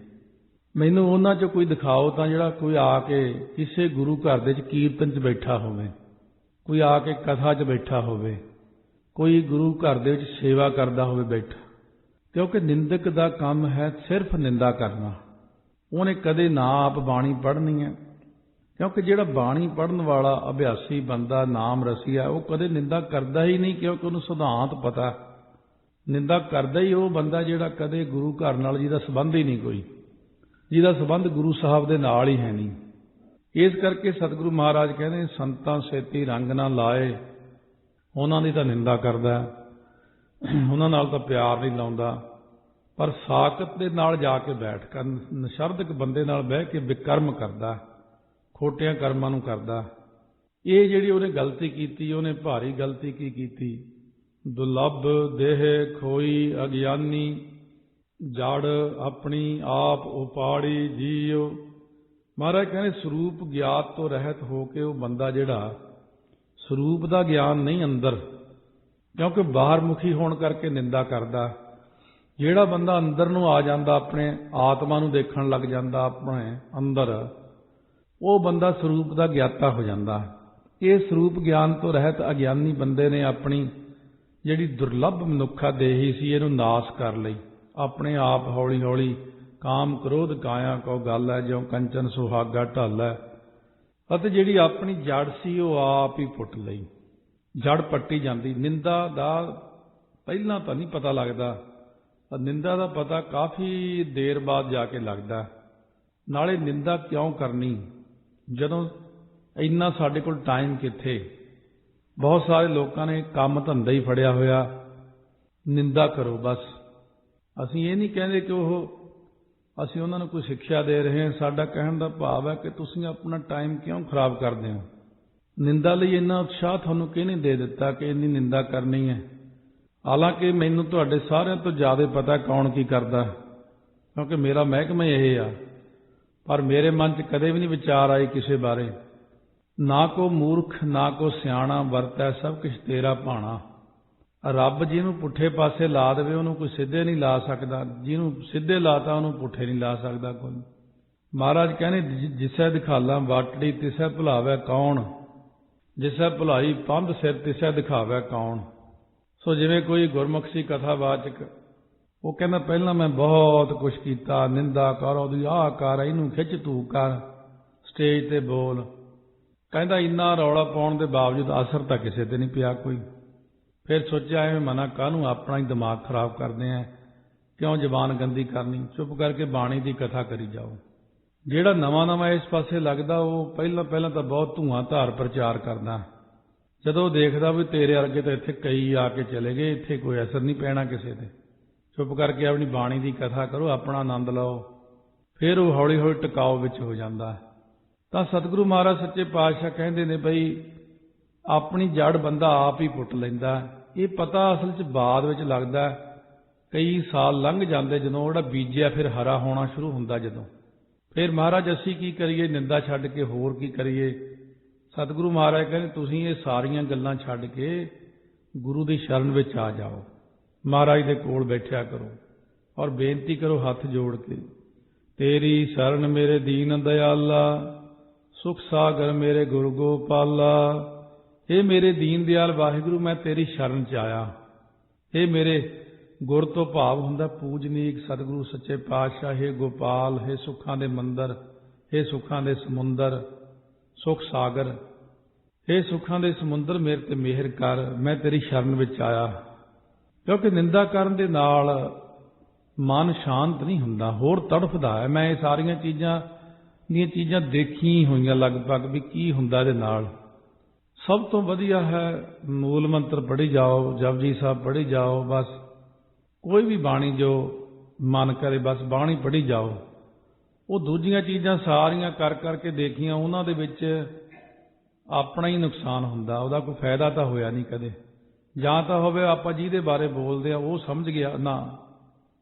ਮੈਨੂੰ ਉਹਨਾਂ 'ਚ ਕੋਈ ਦਿਖਾਓ ਤਾਂ ਜਿਹੜਾ ਕੋਈ ਆ ਕੇ ਕਿਸੇ ਗੁਰੂ ਘਰ ਦੇ 'ਚ ਕੀਰਤਨ 'ਚ ਬੈਠਾ ਹੋਵੇ, ਕੋਈ ਆ ਕੇ ਕਥਾ 'ਚ ਬੈਠਾ ਹੋਵੇ, ਕੋਈ ਗੁਰੂ ਘਰ ਦੇ ਵਿੱਚ ਸੇਵਾ ਕਰਦਾ ਹੋਵੇ ਬੈਠਾ। ਕਿਉਂਕਿ ਨਿੰਦਕ ਦਾ ਕੰਮ ਹੈ ਸਿਰਫ ਨਿੰਦਾ ਕਰਨਾ। ਉਹਨੇ ਕਦੇ ਨਾ ਆਪ ਬਾਣੀ ਪੜ੍ਹਨੀ ਹੈ, ਕਿਉਂਕਿ ਜਿਹੜਾ ਬਾਣੀ ਪੜ੍ਹਨ ਵਾਲਾ ਅਭਿਆਸੀ ਬੰਦਾ, ਨਾਮ ਰਸੀਆ, ਉਹ ਕਦੇ ਨਿੰਦਾ ਕਰਦਾ ਹੀ ਨਹੀਂ, ਕਿਉਂਕਿ ਉਹਨੂੰ ਸਿਧਾਂਤ ਪਤਾ। ਨਿੰਦਾ ਕਰਦਾ ਹੀ ਉਹ ਬੰਦਾ ਜਿਹੜਾ ਕਦੇ ਗੁਰੂ ਘਰ ਨਾਲ ਜਿਹਦਾ ਸੰਬੰਧ ਹੀ ਨਹੀਂ, ਕੋਈ ਜਿਹਦਾ ਸੰਬੰਧ ਗੁਰੂ ਸਾਹਿਬ ਦੇ ਨਾਲ ਹੀ ਹੈ ਨਹੀਂ। ਇਸ ਕਰਕੇ ਸਤਿਗੁਰੂ ਮਹਾਰਾਜ ਕਹਿੰਦੇ ਸੰਤਾਂ ਸੇਤੀ ਰੰਗ ਨਾ ਲਾਏ। ਉਹਨਾਂ ਦੀ ਤਾਂ ਨਿੰਦਾ ਕਰਦਾ, ਉਹਨਾਂ ਨਾਲ ਤਾਂ ਪਿਆਰ ਨਹੀਂ ਲਾਉਂਦਾ, ਪਰ ਸਾਕਤ ਦੇ ਨਾਲ ਜਾ ਕੇ ਬੈਠ ਕਰ ਨਸ਼ਰਦਕ ਬੰਦੇ ਨਾਲ ਬਹਿ ਕੇ ਵਿਕਰਮ ਕਰਦਾ, ਖੋਟਿਆਂ ਕਰਮਾਂ ਨੂੰ ਕਰਦਾ। ਇਹ ਜਿਹੜੀ ਉਹਨੇ ਗਲਤੀ ਕੀਤੀ, ਉਹਨੇ ਭਾਰੀ ਗਲਤੀ ਕੀ ਕੀਤੀ। ਦੁਲੱਭ ਦੇਹ ਖੋਈ ਅਗਿਆਨੀ, ਜੜ ਆਪਣੀ ਆਪ ਉਪਾੜੀ ਜੀਓ। ਮਹਾਰਾਜ ਕਹਿੰਦੇ ਸਰੂਪ ਗਿਆਤ ਤੋਂ ਰਹਿਤ ਹੋ ਕੇ ਉਹ ਬੰਦਾ ਜਿਹੜਾ ਸਰੂਪ ਦਾ ਗਿਆਨ ਨਹੀਂ ਅੰਦਰ, ਕਿਉਂਕਿ ਬਾਹਰ ਮੁਖੀ ਹੋਣ ਕਰਕੇ ਨਿੰਦਾ ਕਰਦਾ। ਜਿਹੜਾ ਬੰਦਾ ਅੰਦਰ ਨੂੰ ਆ ਜਾਂਦਾ, ਆਪਣੇ ਆਤਮਾ ਨੂੰ ਦੇਖਣ ਲੱਗ ਜਾਂਦਾ ਆਪਣੇ ਅੰਦਰ, ਉਹ ਬੰਦਾ ਸਰੂਪ ਦਾ ਗਿਆਤਾ ਹੋ ਜਾਂਦਾ। ਇਹ ਸਰੂਪ ਗਿਆਨ ਤੋਂ ਰਹਿਤ ਅਗਿਆਨੀ ਬੰਦੇ ਨੇ ਆਪਣੀ ਜਿਹੜੀ ਦੁਰਲੱਭ ਮਨੁੱਖਾ ਦੇਹੀ ਸੀ, ਇਹਨੂੰ ਨਾਸ ਕਰ ਲਈ। ਆਪਣੇ ਆਪ ਹੌਲੀ ਹੌਲੀ ਕਾਮ ਕ੍ਰੋਧ ਕਾਇਆ ਕੋ ਗੱਲ ਹੈ, ਜਿਉਂ ਕੰਚਨ ਸੁਹਾਗਾ ਢਲ ਹੈ। ਅਤੇ ਜਿਹੜੀ ਆਪਣੀ ਜੜ ਸੀ ਉਹ ਆਪ ਹੀ ਪੁੱਟ ਲਈ, ਜੜ ਪੱਟੀ ਜਾਂਦੀ। ਨਿੰਦਾ ਦਾ ਪਹਿਲਾਂ ਤਾਂ ਨਹੀਂ ਪਤਾ ਲੱਗਦਾ, ਨਿੰਦਾ ਦਾ ਪਤਾ ਕਾਫੀ ਦੇਰ ਬਾਅਦ ਜਾ ਕੇ ਲੱਗਦਾ। ਨਾਲੇ ਨਿੰਦਾ ਕਿਉਂ ਕਰਨੀ ਜਦੋਂ ਇੰਨਾ ਸਾਡੇ ਕੋਲ ਟਾਈਮ ਕਿੱਥੇ। ਬਹੁਤ ਸਾਰੇ ਲੋਕਾਂ ਨੇ ਕੰਮ ਧੰਦਾ ਹੀ ਫੜਿਆ ਹੋਇਆ, ਨਿੰਦਾ ਕਰੋ ਬਸ। ਅਸੀਂ ਇਹ ਨਹੀਂ ਕਹਿੰਦੇ ਕਿ ਅਸੀਂ ਉਹਨਾਂ ਨੂੰ ਕੋਈ ਸਿੱਖਿਆ ਦੇ ਰਹੇ ਹਾਂ। ਸਾਡਾ ਕਹਿਣ ਦਾ ਭਾਵ ਹੈ ਕਿ ਤੁਸੀਂ ਆਪਣਾ ਟਾਈਮ ਕਿਉਂ ਖਰਾਬ ਕਰਦੇ ਹੋ। ਨਿੰਦਾ ਲਈ ਇੰਨਾ ਉਤਸ਼ਾਹ ਤੁਹਾਨੂੰ ਕਿਹਨੇ ਦੇ ਦਿੱਤਾ ਕਿ ਇੰਨੀ ਨਿੰਦਾ ਕਰਨੀ ਹੈ। ਹਾਲਾਂਕਿ ਮੈਨੂੰ ਤੁਹਾਡੇ ਸਾਰਿਆਂ ਤੋਂ ਜ਼ਿਆਦਾ ਪਤਾ ਕੌਣ ਕੀ ਕਰਦਾ, ਕਿਉਂਕਿ ਮੇਰਾ ਮਹਿਕਮਾ ਇਹ ਆ। ਪਰ ਮੇਰੇ ਮਨ 'ਚ ਕਦੇ ਵੀ ਨਹੀਂ ਵਿਚਾਰ ਆਏ ਕਿਸੇ ਬਾਰੇ। ਨਾ ਕੋ ਮੂਰਖ ਨਾ ਕੋ ਸਿਆਣਾ, ਵਰਤੈ ਸਭ ਕੁਛ ਤੇਰਾ ਭਾਣਾ। ਰੱਬ ਜਿਹਨੂੰ ਪੁੱਠੇ ਪਾਸੇ ਲਾ ਦੇਵੇ ਉਹਨੂੰ ਕੋਈ ਸਿੱਧੇ ਨਹੀਂ ਲਾ ਸਕਦਾ, ਜਿਹਨੂੰ ਸਿੱਧੇ ਲਾਤਾ ਉਹਨੂੰ ਪੁੱਠੇ ਨਹੀਂ ਲਾ ਸਕਦਾ ਕੋਈ। ਮਹਾਰਾਜ ਕਹਿੰਦੇ ਜਿਸੈ ਦਿਖਾਲਾ ਵਾਟੜੀ ਤਿਸੈ ਭੁਲਾਵੈ ਕੌਣ, ਜਿਸੈ ਭੁਲਾਈ ਪੰਧ ਸਿਰ ਤਿਸੈ ਦਿਖਾਵੈ ਕੌਣ। ਸੋ ਜਿਵੇਂ ਕੋਈ ਗੁਰਮੁਖ ਸੀ ਕਥਾਵਾਚਕ, ਉਹ ਕਹਿੰਦਾ ਪਹਿਲਾਂ ਮੈਂ ਬਹੁਤ ਕੁਛ ਕੀਤਾ, ਨਿੰਦਾ ਕਰ, ਉਹਦੀ ਆਹ ਕਰ, ਇਹਨੂੰ ਖਿੱਚ ਤੂੰ ਕਰ, ਸਟੇਜ ਤੇ ਬੋਲ। ਕਹਿੰਦਾ ਇੰਨਾ ਰੌਲਾ ਪਾਉਣ ਦੇ ਬਾਵਜੂਦ ਅਸਰ ਤਾਂ ਕਿਸੇ ਤੇ ਨਹੀਂ ਪਿਆ ਕੋਈ। ਫਿਰ ਸੋਚਿਆ ਐਵੇਂ ਮਨਾ ਕਾਹਨੂੰ, ਆਪਣਾ ਹੀ ਦਿਮਾਗ ਖਰਾਬ ਕਰਦੇ ਆ, ਕਿਉਂ ਜ਼ਬਾਨ ਗੰਦੀ ਕਰਨੀ, ਚੁੱਪ ਕਰਕੇ ਬਾਣੀ ਦੀ ਕਥਾ ਕਰੀ ਜਾਓ। ਜਿਹੜਾ ਨਵਾਂ ਇਸ ਪਾਸੇ ਲੱਗਦਾ ਉਹ ਪਹਿਲਾਂ ਤਾਂ ਬਹੁਤ ਧੂਆਂ ਧਾਰ ਪ੍ਰਚਾਰ ਕਰਦਾ। ਜਦੋਂ ਦੇਖਦਾ ਵੀ ਤੇਰੇ ਵਰਗੇ ਤਾਂ ਇੱਥੇ ਕਈ ਆ ਕੇ ਚਲੇ ਗਏ, ਇੱਥੇ ਕੋਈ ਅਸਰ ਨਹੀਂ ਪੈਣਾ ਕਿਸੇ ਤੇ, चुप करके अपनी बाणी की कथा करो, अपना आनंद लो, फिर वो हौली हौली टिकाव विच हो जाता है। तो सतगुरु महाराज सच्चे पातशाह कहते ने बई अपनी जड़ बंदा आप ही पुट लैंदा। ये पता असल च बाद विच लगदा, कई साल लंघ जाते जदों जिहड़ा बीजिया फिर हरा होना शुरू हुंदा, जदों फिर महाराज असीं की करिए, निंदा छड्ड के होर की करिए। सतगुरु महाराज कहते तुसीं ये सारियां गल्लां छड्ड के गुरु दी शरण विच आ जाओ, महाराज दे कोल बैठिया करो और बेनती करो हथ जोड़ के, तेरी शरण मेरे दीन दयाला, सुख सागर मेरे गुरु गोपाला। ये मेरे दीन दयाल वाहिगुरु, मैं तेरी शरण च आया। ये मेरे गुर तो भाव हुंदा पूजनीक सतगुरु सच्चे पातशाह, हे गोपाल, हे सुखां दे मंदर, हे सुखां दे समुंदर, सुख सागर, हे सुखां दे समुंदर, मेरे ते मेहर कर, मैं तेरी शरण विच आया। क्योंकि निंदा करन दे नाल मन शांत नहीं हुंदा, होर तड़फदा है। मैं ये सारियां चीज़ां देखी होईयां लगभग भी की हुंदा इहदे नाल। सब तो वधिया है मूल मंत्र पढ़ी जाओ, जपजी साहब पढ़ी जाओ, बस कोई भी बाणी जो मन करे बस बाणी पढ़ी जाओ। वो दूजियां चीज़ां सारियां कर करके देखियां, उन्हां दे विच अपना ही नुकसान हुंदा, उहदा कोई फायदा तो होया नहीं कदे। जां तां होवे आपां जिहदे बारे बोलदे आ वो समझ गया, ना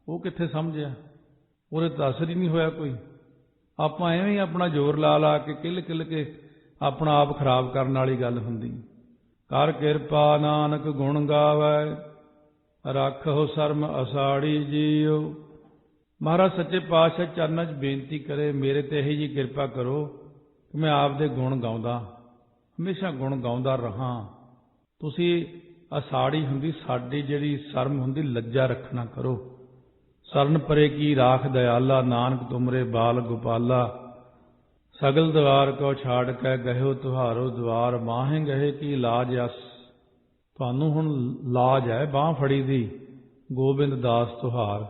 वो कित्थे समझिया, ਉਹਦੇ ਤਾਂ ਅਸਰ ਹੀ नहीं होया कोई। ਆਪਾਂ ਐਵੇਂ ਹੀ अपना जोर ला ला के किल किल के अपना आप खराब करने वाली गल हुंदी। कर किरपा नानक गुण गावै, रखो शर्म असाड़ी जीओ। महाराज सच्चे पातशाह चरनां 'च बेनती करे, मेरे ते ਇਹੀ जी किरपा करो कि मैं आप दे गुण गाउंदा, हमेशा गुण गाउंदा रहां। तुसीं असाड़ी हुंदी साडी जिहड़ी शर्म हुंदी, लज्जा रखना करो। शरण परे की राख दयाला, नानक तुमरे बाल गोपाला। सगल द्वार को छाड़ के गहो तुहारो द्वार, माहे गहे की लाज अस। तुहानूं हुण लाज है बांह फड़ी दी, गोबिंद दास तुहार।